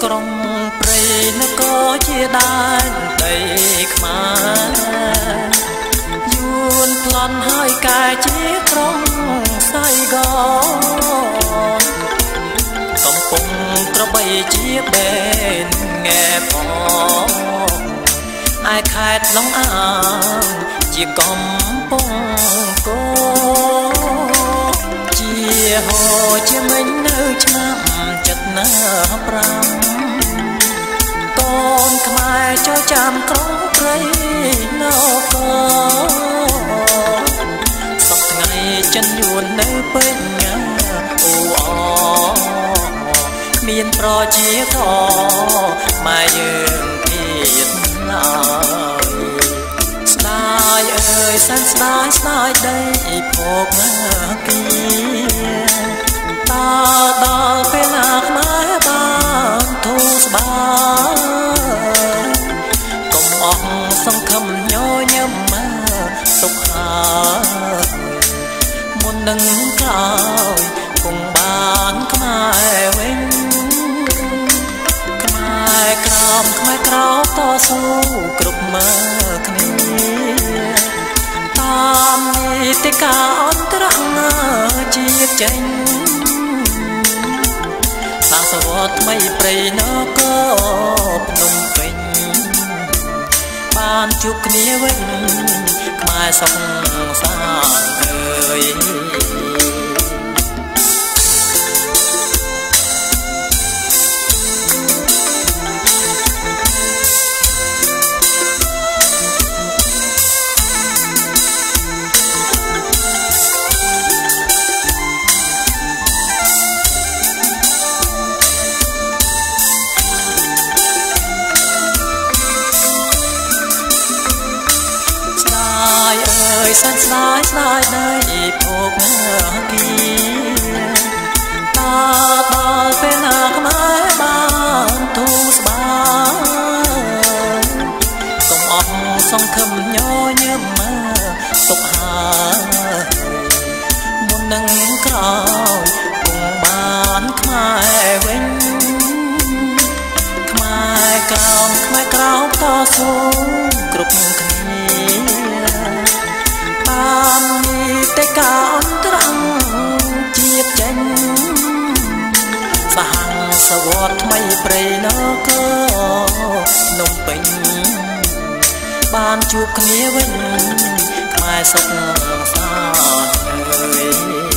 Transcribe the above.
ក្រុងព្រៃនគរជាដែនដីខ្មែរយួនប្លន់ហើយកែជាក្រុងសៃកនកំពុងក្របីជាបេនងែផងឯខេត្តឡុងអាងជាកំពុងកោជាហោជាមិញនៅឆ្នាំចិត្តណា5កូនខ្មែរចូលចាំក្រុងព្រៃនគរសពថ្ងៃចិនយួននៅពេញអូអគ្មានប្រជាធម៌ម៉ែយើងទៀតឡើយស្ដាយអើយសែនស្ដាយស្ដាយដីភោគគីតើដល់ពេលណាខ្មែរបានធូរស្បើយកុំអស់សង្ឃឹមញញឹមទុកហើយមុននឹងក្រោយគង់បានខ្មែរវិញខ្មែរក្រោមខ្មែរក្រោមតស៊ូគ្រប់មើគ្នាតាមនីតិកាអន្តរជាតិចេញសាសវត្តថ្មីព្រៃនគរភ្នំពេញបានជួបគ្នាវិញខ្មែរសុខសាន្តអើយសែនស្ដាយស្ដាយដីភោគគីតើដល់ពេលណាខ្មែរបានទូស្បើយកុំអស់សង្ឃឹមញញឹមទុកហើយមុននឹងក្រោយគង់បានខ្មែរវិញខ្មែរក្រោមខ្មែរក្រោមតស៊ូគ្រប់គ្នាតាមនីតិកាអន្តរជាតិចេញសហសវត្តថ្មីព្រៃនគរភ្នំពេញបានជួបគ្នាវិញខ្មែរសុខសាន្តអើយ